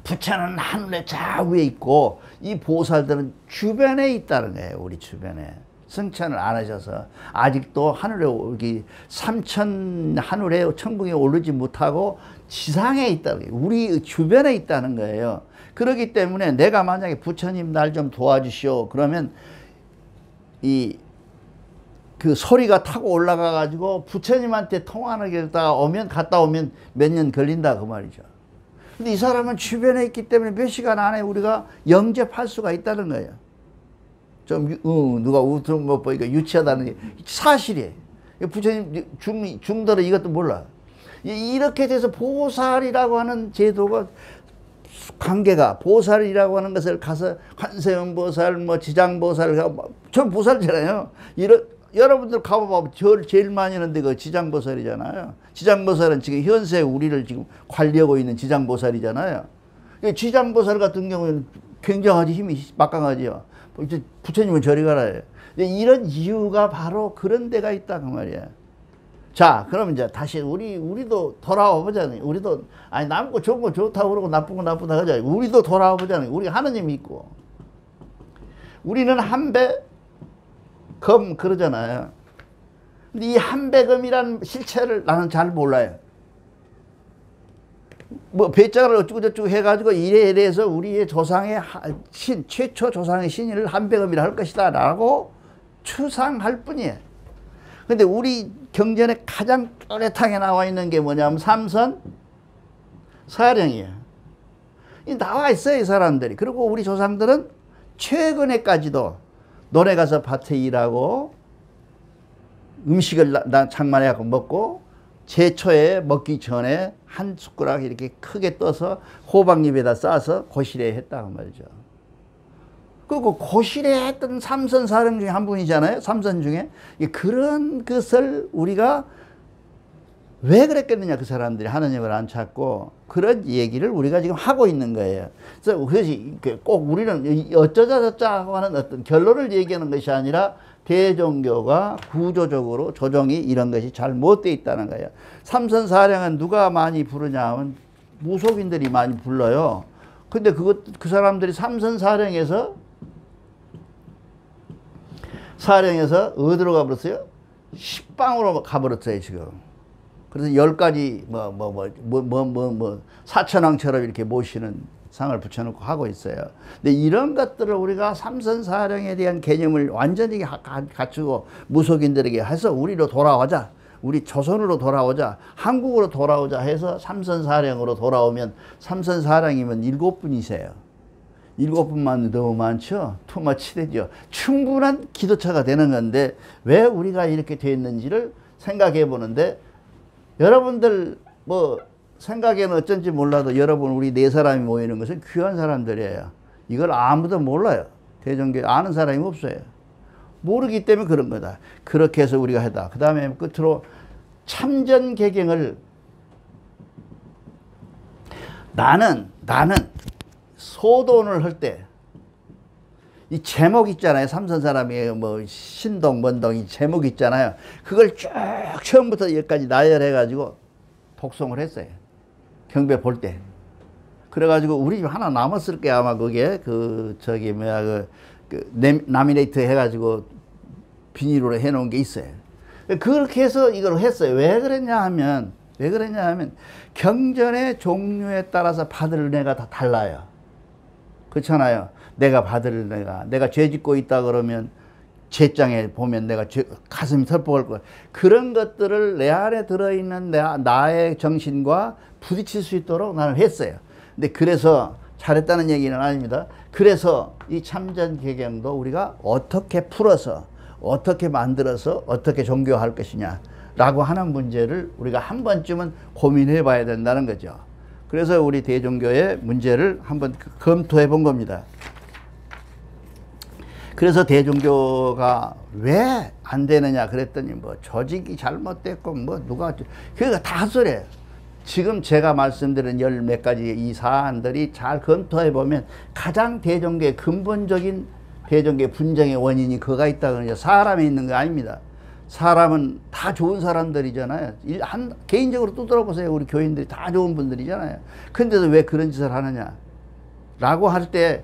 부처는 하늘의 좌우에 있고 이 보살들은 주변에 있다는 거예요. 우리 주변에. 승천을 안 하셔서 아직도 하늘에 여기 삼천 하늘에 천궁에 오르지 못하고 지상에 있다는 거예요. 우리 주변에 있다는 거예요. 그렇기 때문에 내가 만약에 부처님 날 좀 도와주시오 그러면 그 소리가 타고 올라가 가지고 부처님한테 통화하는 갔다 오면 몇 년 걸린다 그 말이죠. 근데 이 사람은 주변에 있기 때문에 몇 시간 안에 우리가 영접할 수가 있다는 거예요. 좀 누가 웃은 거 보니까 유치하다는 게 사실이에요. 부처님 중들은 이것도 몰라. 이렇게 돼서 보살이라고 하는 제도가, 관계가, 보살이라고 하는 것을 가서 관세음 보살, 뭐 지장 보살, 전 보살이잖아요. 여러분들 가봐봐. 제일 많이 하는 데가 지장보살이잖아요. 지장보살은 지금 현세 우리를 지금 관리하고 있는 지장보살이잖아요. 지장보살 같은 경우는 굉장하지, 힘이 막강하지요. 부처님은 저리 가라. 이런 이유가 바로 그런 데가 있다 그 말이에요. 자, 그럼 이제 다시 우리도 돌아와 보자니. 우리도 아니 남은 거 좋은 거 좋다고 그러고 나쁜 거 나쁘다 하자. 우리도 돌아와 보자니. 우리 하느님이 있고. 우리는 한배 검 그러잖아요. 근데 이 한배검이란 실체를 나는 잘 몰라요. 뭐 배짱을 어쩌고저쩌고 해가지고 이래서 우리의 조상의 신, 최초 조상의 신을 한배검이라 할 것이다 라고 추상할 뿐이에요. 근데 우리 경전에 가장 또렷하게 나와 있는 게 뭐냐면 삼선 사령이에요. 나와 있어요, 이 사람들이. 그리고 우리 조상들은 최근에까지도 논에 가서 밭에 일하고 음식을 장만해갖고 먹고 제초에 먹기 전에 한 숟가락 이렇게 크게 떠서 호박잎에다 싸서 고실에 했다고 말이죠. 그리고 고실에 했던 삼선 사령 중에 한 분이잖아요. 삼선 중에. 그런 것을 우리가 왜 그랬겠느냐, 그 사람들이 하느님을 안 찾고. 그런 얘기를 우리가 지금 하고 있는 거예요. 그래서 꼭 우리는 어쩌자 저쩌자 하는 어떤 결론을 얘기하는 것이 아니라 대종교가 구조적으로 조정이 이런 것이 잘 못되어 있다는 거예요. 삼선사령은 누가 많이 부르냐 하면 무속인들이 많이 불러요. 근데 그 사람들이 삼선사령에서 어디로 가버렸어요? 식방으로 가버렸어요, 지금. 그래서 10가지 사천왕처럼 이렇게 모시는 상을 붙여놓고 하고 있어요. 근데 이런 것들을 우리가 삼선사령에 대한 개념을 완전히 갖추고 무속인들에게 해서 우리로 돌아오자, 우리 조선으로 돌아오자, 한국으로 돌아오자 해서 삼선사령으로 돌아오면, 삼선사령이면 7분이세요. 7분만 너무 많죠? 투머치 되죠. 충분한 기도처가 되는 건데 왜 우리가 이렇게 되어 있는지를 생각해 보는데, 여러분들 생각에는 어쩐지 몰라도 여러분 우리 4사람이 모이는 것은 귀한 사람들이에요. 이걸 아무도 몰라요. 대종교 아는 사람이 없어요. 모르기 때문에 그런 거다. 그렇게 해서 우리가 했다. 그 다음에 끝으로 참전개경을 나는 소돈을 할 때 이 제목 있잖아요. 삼선사람이 신동 뭔동 이 제목 있잖아요. 그걸 쭉 처음부터 여기까지 나열해 가지고 독송을 했어요. 경배 볼 때. 그래가지고 우리 집 하나 남았을 게 아마 그게 라미네이트 해가지고 비닐로 해놓은 게 있어요. 그렇게 해서 이걸 했어요. 왜 그랬냐 하면 경전의 종류에 따라서 받을 은혜가 다 달라요. 그렇잖아요. 내가 받을 은혜가, 내가 죄 짓고 있다 그러면 제장에 보면 내가 가슴이 설복할 거야. 그런 것들을 내 안에 들어있는 나의 정신과 부딪힐 수 있도록 나는 했어요. 근데 그래서 잘했다는 얘기는 아닙니다. 그래서 이 참전개경도 우리가 어떻게 풀어서 어떻게 만들어서 어떻게 종교할 것이냐 라고 하는 문제를 우리가 한 번쯤은 고민해 봐야 된다는 거죠. 그래서 우리 대종교의 문제를 한번 검토해 본 겁니다. 그래서 대종교가 왜 안 되느냐 그랬더니 뭐 조직이 잘못됐고 뭐 누가 그러니까 다 헛소리예요. 지금 제가 말씀드린 열 몇 가지 이 사안들이 잘 검토해 보면 가장 대종교의 근본적인 대종교의 분쟁의 원인이 그가 있다고 하죠. 사람에 있는 거 아닙니다. 사람은 다 좋은 사람들이잖아요. 개인적으로 또 들어보세요. 우리 교인들이 다 좋은 분들이잖아요. 근데도 왜 그런 짓을 하느냐 라고 할 때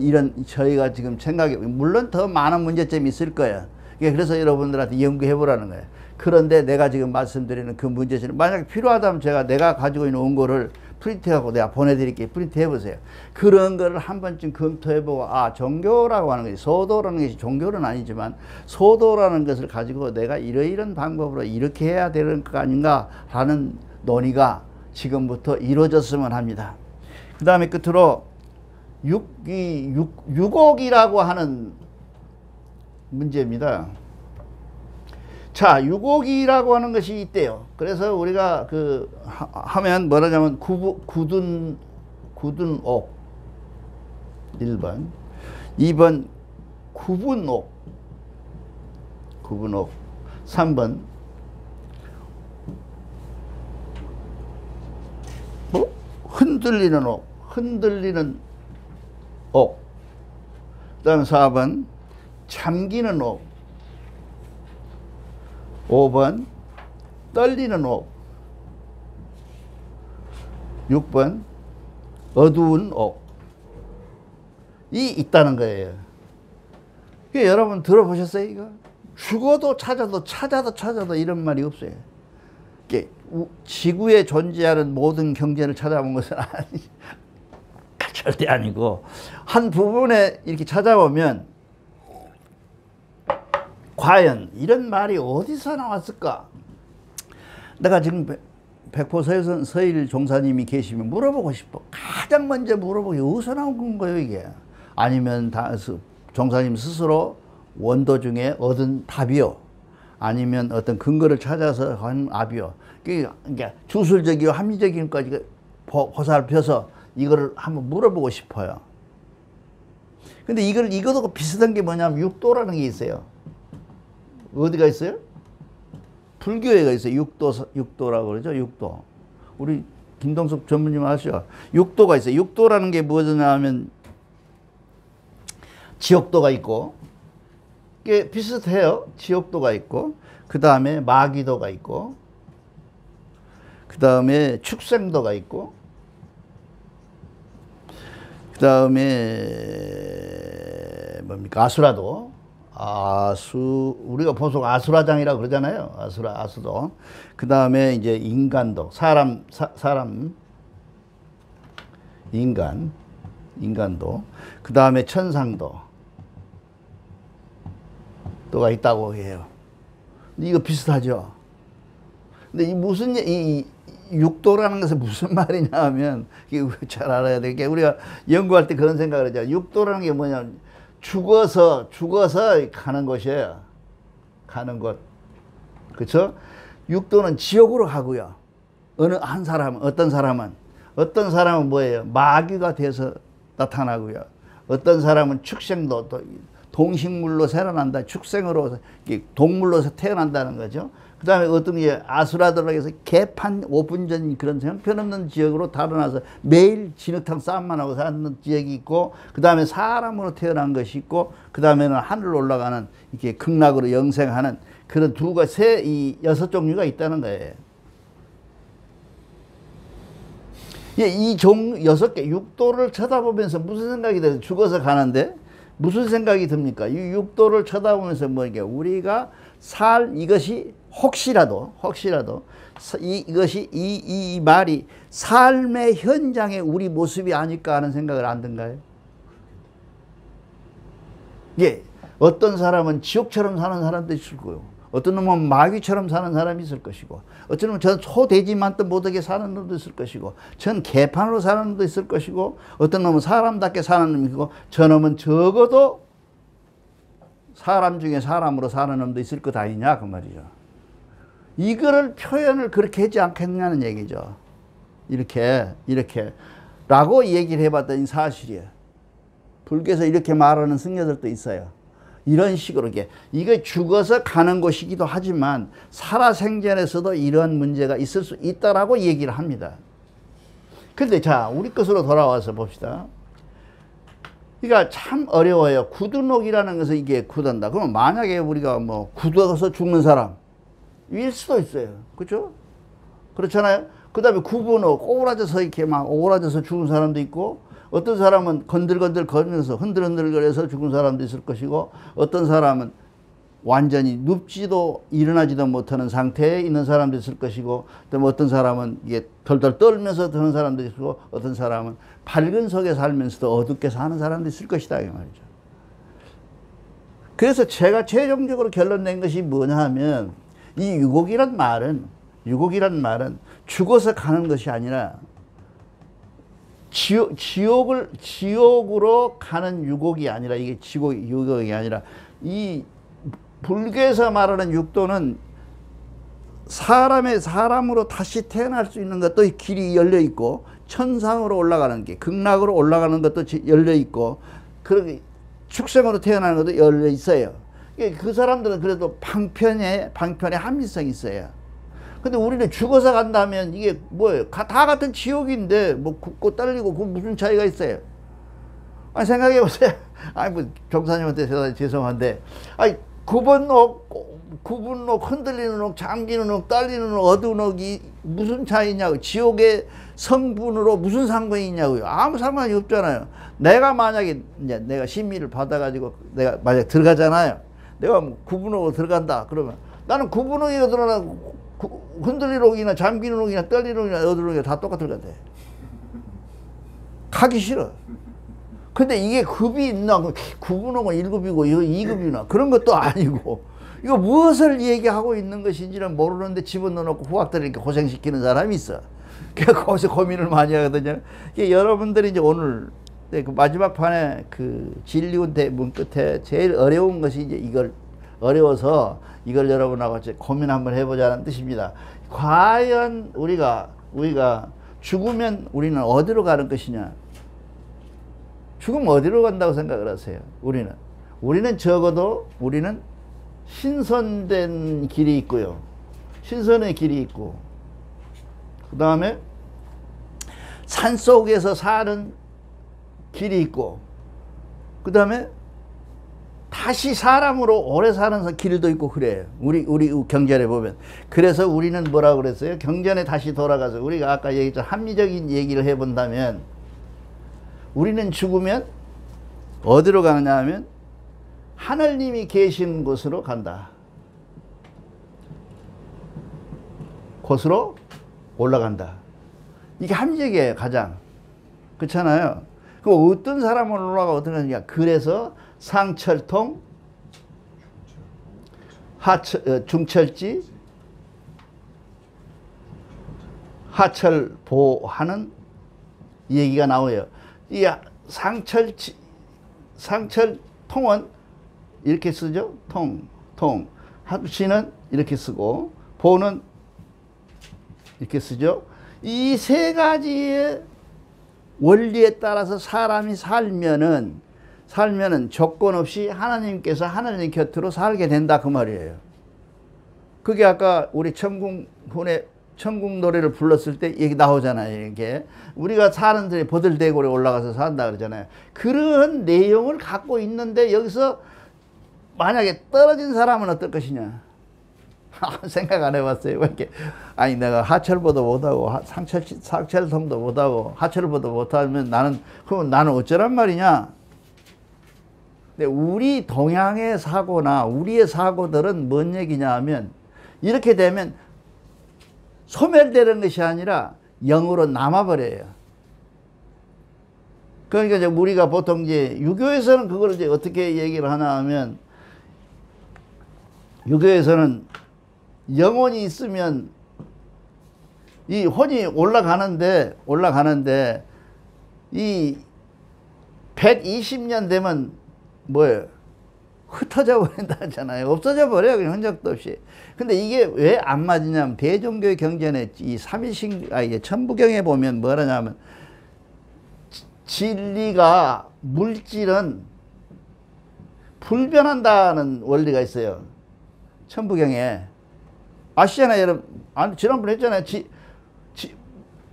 이런 저희가 지금 생각해, 물론 더 많은 문제점이 있을 거예요. 그래서 여러분들한테 연구해 보라는 거예요. 그런데 내가 지금 말씀드리는 그 문제점은 만약에 필요하다면 내가 가지고 있는 원고를 프린트하고 내가 보내드릴게요. 프린트해 보세요. 그런 거를 한 번쯤 검토해 보고, 아, 종교라고 하는 것이, 소도라는 것이 종교는 아니지만 소도라는 것을 가지고 내가 이러이런 방법으로 이렇게 해야 되는 거 아닌가 하는 논의가 지금부터 이루어졌으면 합니다. 그 다음에 끝으로 유곡이라고 하는 문제입니다. 자, 유곡이라고 하는 것이 있대요. 그래서 우리가 하면 뭐라냐면 굳은 옥 1번, 2번 굽은 옥 3번 흔들리는 옥, 그 다음에 4번 잠기는 옥, 5번 떨리는 옥, 6번 어두운 옥이 있다는 거예요. 여러분 들어보셨어요? 이거 죽어도 찾아도 이런 말이 없어요. 지구에 존재하는 모든 경제를 찾아본 것은 절대 아니고 한 부분에 이렇게 찾아보면 과연 이런 말이 어디서 나왔을까? 내가 지금 백포 서일 종사님이 계시면 물어보고 싶어. 가장 먼저 물어보기 어디서 나온 거예요 이게? 아니면 종사님 스스로 원도 중에 얻은 답이요? 아니면 어떤 근거를 찾아서 한 압이요? 그러니까 주술적이고 합리적인 것까지 보살펴서 이거를 한번 물어보고 싶어요. 근데 이거도 비슷한 게 뭐냐면 육도라는 게 있어요. 어디가 있어요? 불교에가 있어요. 육도라고 그러죠. 육도. 우리 김동숙 전무님 아시죠? 육도가 있어요. 육도라는 게 뭐냐 하면 지옥도가 있고, 이게 비슷해요. 지옥도가 있고, 그 다음에 마귀도가 있고, 그 다음에 축생도가 있고, 그 다음에 뭡니까? 아수라도. 우리가 보통 아수라장이라고 그러잖아요. 아수도. 그 다음에 이제 인간도. 인간도. 그 다음에 천상도. 또가 있다고 해요. 이거 비슷하죠? 근데 이 육도라는 것은 무슨 말이냐 하면, 이게 잘 알아야 되게, 우리가 연구할 때 그런 생각을 하죠. 육도라는 게 뭐냐면, 죽어서 가는 곳이에요. 가는 곳. 그쵸? 육도는 지옥으로 가고요. 어떤 사람은 뭐예요? 마귀가 돼서 나타나고요. 어떤 사람은 축생도, 또 동식물로 살아난다. 축생으로, 동물로 태어난다는 거죠. 그 다음에 어떤 게 아수라들라고 해서 개판 5분 전 그런 형편없는 지역으로 달아나서 매일 진흙탕 싸움만 하고 사는 지역이 있고, 그 다음에 사람으로 태어난 것이 있고, 그 다음에는 하늘로 올라가는 이렇게 극락으로 영생하는 그런 이 6종류가 있다는 거예요. 이 6개, 육도를 쳐다보면서 무슨 생각이 들어요? 죽어서 가는데 무슨 생각이 듭니까? 이 육도를 쳐다보면서 우리가 이것이 혹시라도 이것이 이 말이 삶의 현장의 우리 모습이 아닐까 하는 생각을 안 든가요? 예, 어떤 사람은 지옥처럼 사는 사람도 있을 거고, 어떤 놈은 마귀처럼 사는 사람이 있을 것이고, 어떤 놈은 전 소돼지만도 못하게 사는 놈도 있을 것이고, 전 개판으로 사는 놈도 있을 것이고, 어떤 놈은 사람답게 사는 놈이고, 저놈은 적어도 사람 중에 사람으로 사는 놈도 있을 것 아니냐 그 말이죠. 이거를 표현을 그렇게 하지 않겠냐는 얘기죠. 이렇게 라고 얘기를 해봤더니 사실이에요. 불교에서 이렇게 말하는 승려들도 있어요. 이런 식으로 이게 죽어서 가는 곳이기도 하지만 살아생전에서도 이런 문제가 있을 수 있다라고 얘기를 합니다. 근데 자, 우리 것으로 돌아와서 봅시다. 그러니까 참 어려워요. 굳은옥이라는 것은 이게 굳은다. 그러면 만약에 우리가 뭐 굳어서 죽는 사람 일 수도 있어요. 그렇죠? 그렇잖아요. 그 다음에 구분옥, 오그라져서 이렇게 막 오그라져서 죽은 사람도 있고, 어떤 사람은 건들건들 거리면서 흔들흔들거려서 죽은 사람도 있을 것이고, 어떤 사람은 완전히 눕지도 일어나지도 못하는 상태에 있는 사람도 있을 것이고, 또 어떤 사람은 이게 덜덜 떨면서 드는 사람도 있고, 어떤 사람은 밝은 속에 살면서도 어둡게 사는 사람도 있을 것이다 이 말이죠. 그래서 제가 최종적으로 결론 낸 것이 뭐냐 하면, 이 유곡이란 말은 죽어서 가는 것이 아니라 지옥으로 가는 유곡이 아니라, 이게 유곡이 아니라, 이 불교에서 말하는 육도는 사람으로 다시 태어날 수 있는 것도 길이 열려 있고, 천상으로 올라가는 게, 극락으로 올라가는 것도 열려 있고, 그렇게 축생으로 태어나는 것도 열려 있어요. 그 사람들은 그래도 방편에 합리성이 있어요. 근데 우리는 죽어서 간다면 이게 뭐예요? 다 같은 지옥인데 뭐 굽고 떨리고 그 무슨 차이가 있어요? 아니 생각해 보세요. 아니 뭐 종사님한테 죄송한데, 아니 구분옥, 흔들리는 옥, 잠기는 옥, 떨리는 옥, 어두운 옥이 무슨 차이냐고. 지옥의 성분으로 무슨 상관이 있냐고요. 아무 상관이 없잖아요. 내가 만약에 이제 내가 심의를 받아가지고 내가 만약 들어가잖아요. 내가 뭐 구분옥으로 들어간다 그러면 나는 구분옥이나 들어나 흔들리는 옥이나 잠기는 옥이나 떨리는 옥이나 어두운 옥이나 다 똑같을 것 같아. 가기 싫어. 근데 이게 급이 있나? 구분옥은 1급이고 2급이나 그런 것도 아니고, 이거 무엇을 얘기하고 있는 것인지는 모르는데 집어넣어놓고 후학들을 이렇게 고생시키는 사람이 있어. 그래서 거기서 고민을 많이 하거든요. 여러분들이 이제 오늘 그 마지막 판에 그 진리운 대문 끝에 제일 어려운 것이 이제 이걸 어려워서 이걸 여러분하고 이제 고민 한번 해보자는 뜻입니다. 과연 우리가 죽으면 우리는 어디로 가는 것이냐? 죽으면 어디로 간다고 생각을 하세요? 우리는 적어도 우리는 신선된 길이 있고요. 신선의 길이 있고, 그 다음에 산속에서 사는 길이 있고, 그 다음에 다시 사람으로 오래 사는 길도 있고 그래요. 우리 경전에 보면. 그래서 우리는 뭐라고 그랬어요? 경전에 다시 돌아가서 우리가 아까 얘기했죠. 합리적인 얘기를 해본다면 우리는 죽으면 어디로 가느냐 하면 하늘님이 계신 곳으로 간다. 곳으로 올라간다. 이게 합리적이에요, 가장. 그렇잖아요. 그럼 어떤 사람은 올라가고 어떤 사람이냐. 그래서 상철통, 중철지, 하철보하는 얘기가 나와요. 이 상철통은 이렇게 쓰죠. 하철은 이렇게 쓰고, 보는 이렇게 쓰죠. 이 세 가지의 원리에 따라서 사람이 살면은 조건 없이 하나님께서 하나님 곁으로 살게 된다 그 말이에요. 그게 아까 우리 천국 노래를 불렀을 때 얘기 나오잖아요. 이게 우리가 사는 데에 버들대골에 올라가서 산다 그러잖아요. 그런 내용을 갖고 있는데 여기서 만약에 떨어진 사람은 어떨 것이냐? 생각 안 해봤어요. 왜 이렇게? 아니 내가 하철보도 못하고 상철통도 못하고 하철보도 못하면 그럼 나는 어쩌란 말이냐? 근데 우리 동양의 사고나 우리의 사고들은 뭔 얘기냐 하면, 이렇게 되면 소멸되는 것이 아니라 영으로 남아버려요. 그러니까 이제 우리가 보통 이제 유교에서는 그걸 이제 어떻게 얘기를 하나 하면, 유교에서는 영혼이 있으면 이 혼이 올라가는데 이 120년 되면 뭐예요? 흩어져 버린다 하잖아요. 없어져 버려요. 그냥 흔적도 없이. 근데 이게 왜 안 맞으냐면 대종교의 경전에 이 이게 천부경에 보면 뭐라냐면 진리가 물질은 불변한다는 원리가 있어요. 천부경에. 아시잖아요, 여러분. 지난번에 했잖아요.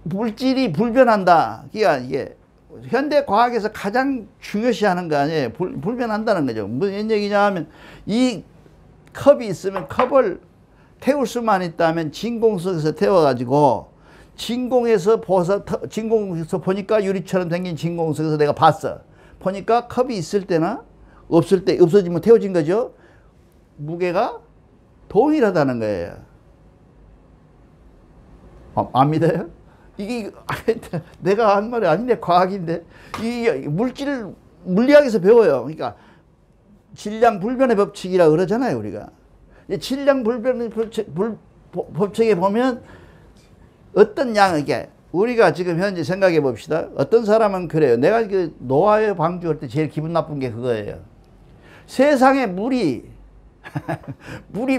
물질이 불변한다. 그러니까 이게 현대 과학에서 가장 중요시하는 거 아니에요. 불변한다는 거죠. 무슨 얘기냐 하면 이 컵이 있으면 컵을 태울 수만 있다면 진공 속에서 태워가지고 진공에서 보니까 유리처럼 생긴 진공 속에서 내가 봤어. 보니까 컵이 있을 때나 없을 때 없어지면 태워진 거죠. 무게가 동일하다는 거예요. 안 믿어요? 이게 내가 한 말이 아닌데 과학인데 이 물리학에서 배워요. 그러니까 질량 불변의 법칙이라 그러잖아요, 우리가. 질량 불변의 법칙에 보면 어떤 이게 우리가 지금 현재 생각해 봅시다. 어떤 사람은 그래요. 내가 그 노아의 방주할 때 제일 기분 나쁜 게 그거예요. 세상에 물이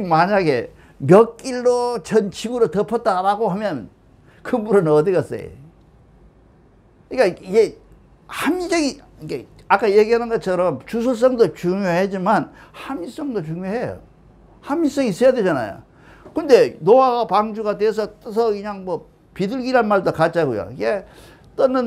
만약에 몇 길로 전 지구로 덮었다라고 하면 그 물은 어디 갔어요? 그러니까 이게 합리적이, 이게 아까 얘기하는 것처럼 주술성도 중요하지만 합리성도 중요해요. 합리성이 있어야 되잖아요. 근데 노아가 방주가 돼서 떠서 그냥 뭐 비둘기란 말도 가짜고요. 이게 떴는